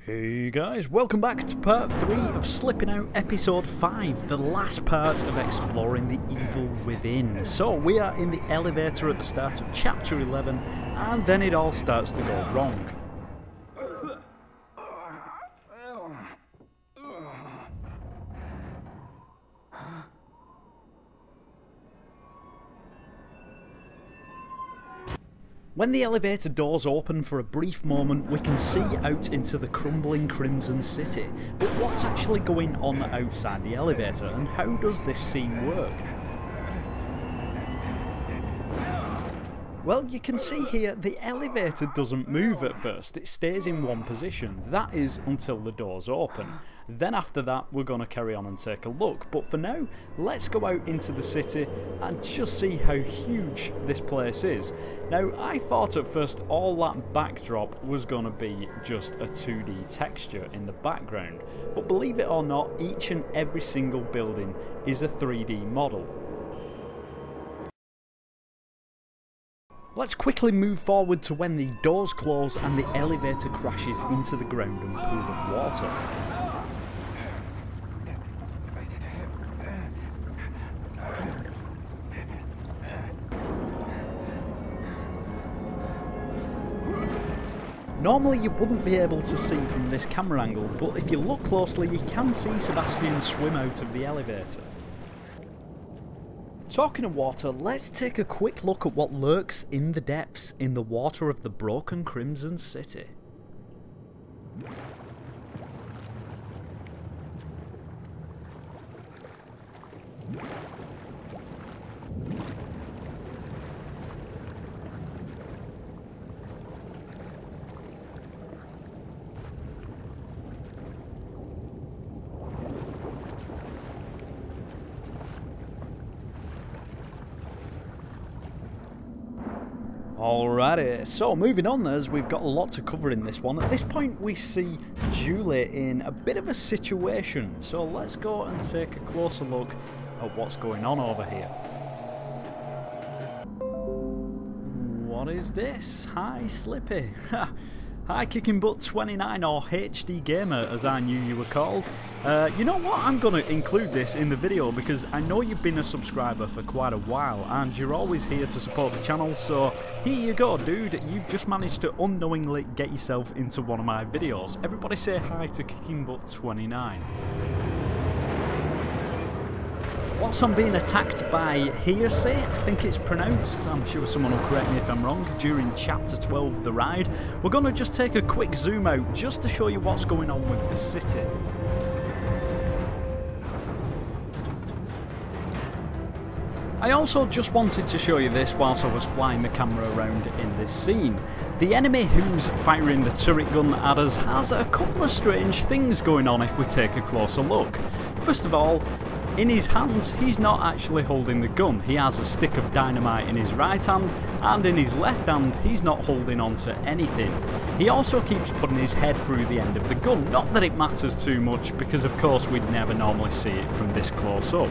Hey guys, welcome back to part 3 of Slipping Out episode 5, the last part of exploring the evil within. So we are in the elevator at the start of chapter 11 and then it all starts to go wrong. When the elevator doors open for a brief moment, we can see out into the crumbling Crimson City. But what's actually going on outside the elevator, and how does this scene work? Well, you can see here the elevator doesn't move at first, it stays in one position. That is until the doors open. Then after that we're going to carry on and take a look, but for now let's go out into the city and just see how huge this place is. Now I thought at first all that backdrop was going to be just a 2D texture in the background, but believe it or not, each and every single building is a 3D model. Let's quickly move forward to when the doors close and the elevator crashes into the ground and pool of water. Normally you wouldn't be able to see from this camera angle, but if you look closely you can see Sebastian swim out of the elevator. Talking of water, let's take a quick look at what lurks in the depths in the water of the broken Crimson City. Alrighty, so moving on, as we've got a lot to cover in this one. At this point we see Julie in a bit of a situation, so let's go and take a closer look at what's going on over here. What is this? Hi Slippy. Hi Kicking Butt 29, or HD Gamer as I knew you were called. You know what, I'm going to include this in the video because I know you've been a subscriber for quite a while and you're always here to support the channel, so here you go dude, you've just managed to unknowingly get yourself into one of my videos. Everybody say hi to Kicking Butt 29. Whilst I'm being attacked by Hearsay, I think it's pronounced, I'm sure someone will correct me if I'm wrong, during chapter 12 The Ride, we're going to just take a quick zoom out just to show you what's going on with the city. I also just wanted to show you this whilst I was flying the camera around in this scene. The enemy who's firing the turret gun at us has a couple of strange things going on if we take a closer look. First of all, in his hands, he's not actually holding the gun. He has a stick of dynamite in his right hand, and in his left hand, he's not holding on to anything. He also keeps putting his head through the end of the gun. Not that it matters too much, because of course we'd never normally see it from this close up.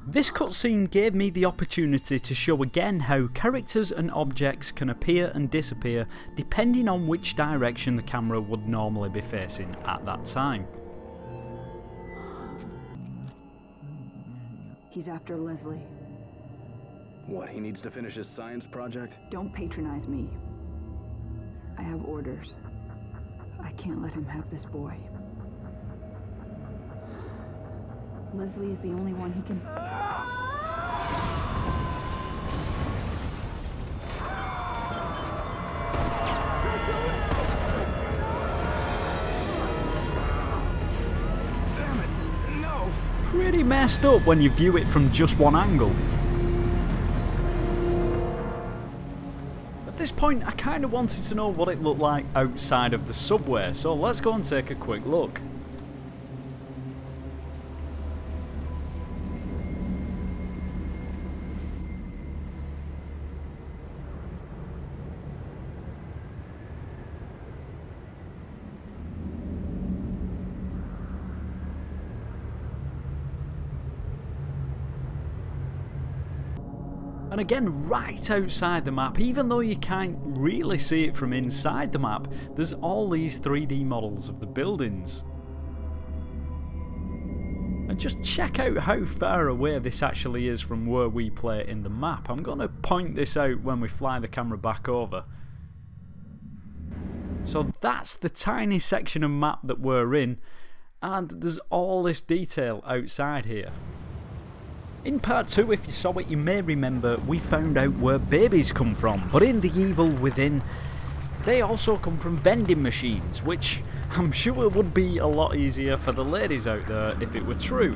This cutscene gave me the opportunity to show again how characters and objects can appear and disappear depending on which direction the camera would normally be facing at that time. He's after Leslie. What, he needs to finish his science project? Don't patronize me. I have orders. I can't let him have this boy. Leslie is the only one he can... Damn it, no! Pretty messed up when you view it from just one angle. At this point I kind of wanted to know what it looked like outside of the subway, so let's go and take a quick look. And again, right outside the map, even though you can't really see it from inside the map, there's all these 3D models of the buildings. And just check out how far away this actually is from where we play in the map. I'm going to point this out when we fly the camera back over. So that's the tiny section of map that we're in, and there's all this detail outside here. In part 2, if you saw it, you may remember we found out where babies come from, but in The Evil Within, they also come from vending machines, which I'm sure would be a lot easier for the ladies out there if it were true.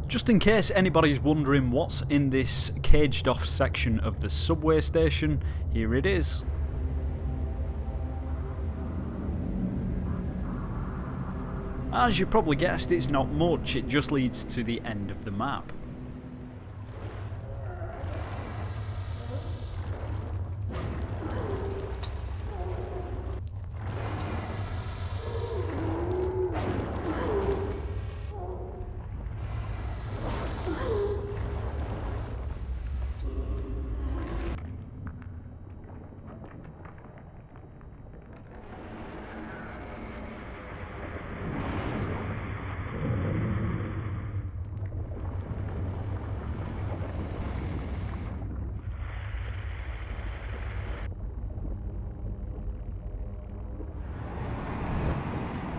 Just in case anybody's wondering what's in this caged off section of the subway station, here it is. As you probably guessed, it's not much, it just leads to the end of the map.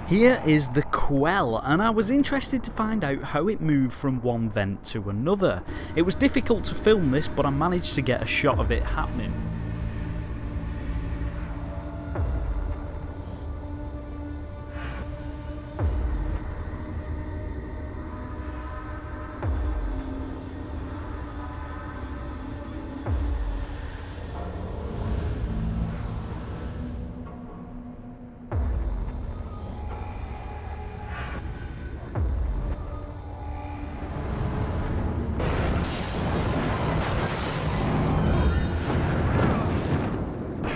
Here is the quell, and I was interested to find out how it moved from one vent to another. It was difficult to film this, but I managed to get a shot of it happening.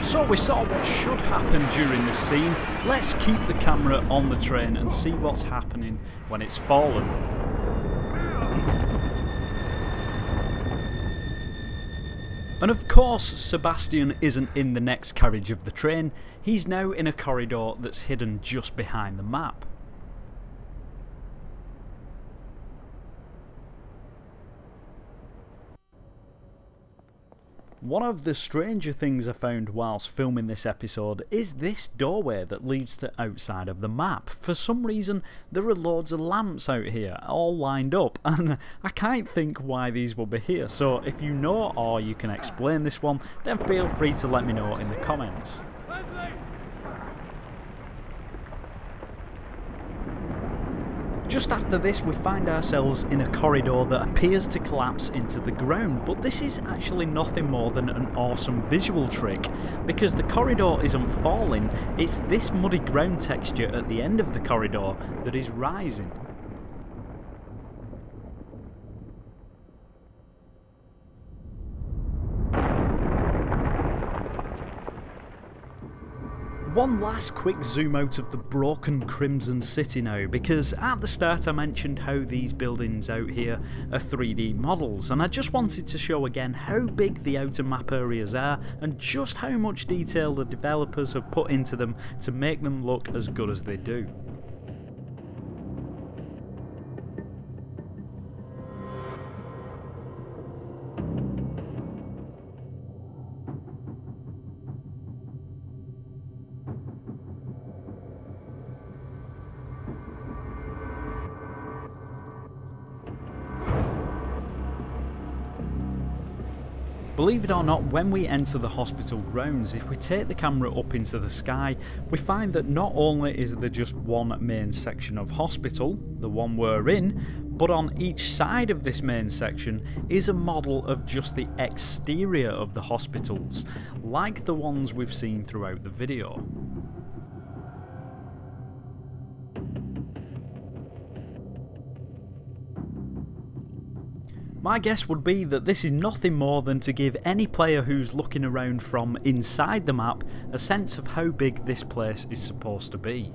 So we saw what should happen during this scene. Let's keep the camera on the train and see what's happening when it's fallen. And of course, Sebastian isn't in the next carriage of the train, he's now in a corridor that's hidden just behind the map. One of the stranger things I found whilst filming this episode is this doorway that leads to outside of the map. For some reason there are loads of lamps out here, all lined up, and I can't think why these will be here, so if you know or you can explain this one, then feel free to let me know in the comments. Just after this we find ourselves in a corridor that appears to collapse into the ground, but this is actually nothing more than an awesome visual trick, because the corridor isn't falling, it's this muddy ground texture at the end of the corridor that is rising. One last quick zoom out of the broken Crimson City now, because at the start I mentioned how these buildings out here are 3D models, and I just wanted to show again how big the outer map areas are and just how much detail the developers have put into them to make them look as good as they do. Believe it or not, when we enter the hospital grounds, if we take the camera up into the sky, we find that not only is there just one main section of hospital, the one we're in, but on each side of this main section is a model of just the exterior of the hospitals, like the ones we've seen throughout the video. My guess would be that this is nothing more than to give any player who's looking around from inside the map a sense of how big this place is supposed to be.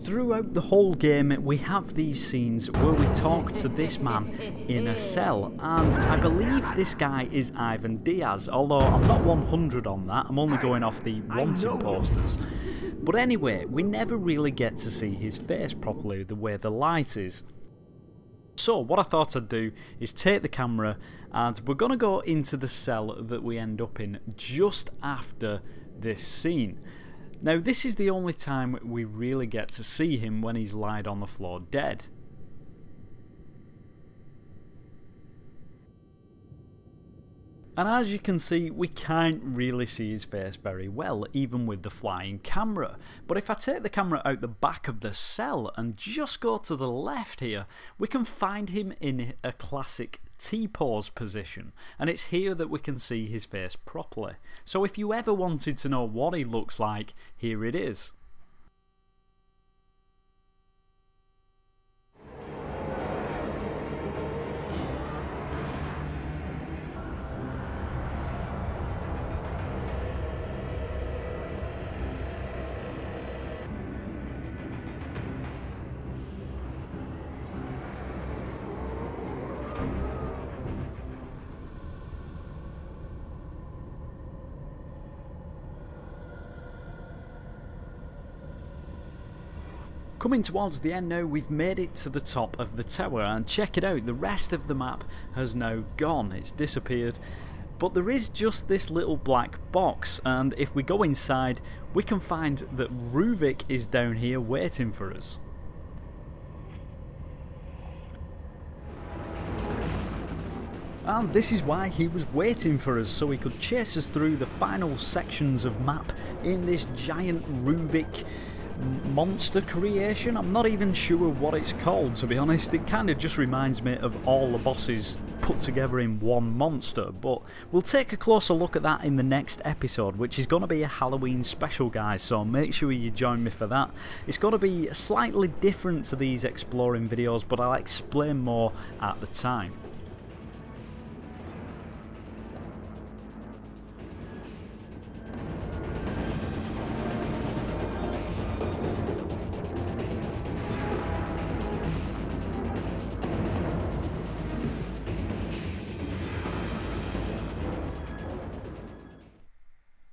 Throughout the whole game we have these scenes where we talk to this man in a cell, and I believe this guy is Ivan Diaz, although I'm not 100 on that, I'm only going off the wanted posters. But anyway, we never really get to see his face properly the way the light is. So what I thought I'd do is take the camera and we're going to go into the cell that we end up in just after this scene. Now this is the only time we really get to see him when he's lied on the floor dead. And as you can see, we can't really see his face very well, even with the flying camera. But if I take the camera out the back of the cell and just go to the left here, we can find him in a classic T-pose position. And it's here that we can see his face properly. So if you ever wanted to know what he looks like, here it is. Coming towards the end now, we've made it to the top of the tower, and check it out, the rest of the map has now gone, it's disappeared. But there is just this little black box, and if we go inside we can find that Ruvik is down here waiting for us. And this is why he was waiting for us, so he could chase us through the final sections of map in this giant Ruvik monster creation. I'm not even sure what it's called, to be honest. It kind of just reminds me of all the bosses put together in one monster, but we'll take a closer look at that in the next episode, which is going to be a Halloween special, guys, so make sure you join me for that. It's going to be slightly different to these exploring videos, but I'll explain more at the time.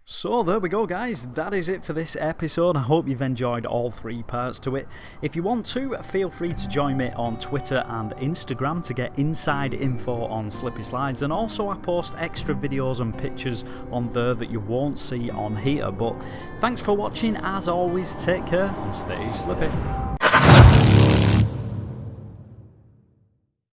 So there we go, guys, that is it for this episode. I hope you've enjoyed all 3 parts to it. If you want to, feel free to join me on Twitter and Instagram to get inside info on Slippy Slides, and also I post extra videos and pictures on there that you won't see on here. But thanks for watching, as always, take care and stay slippy.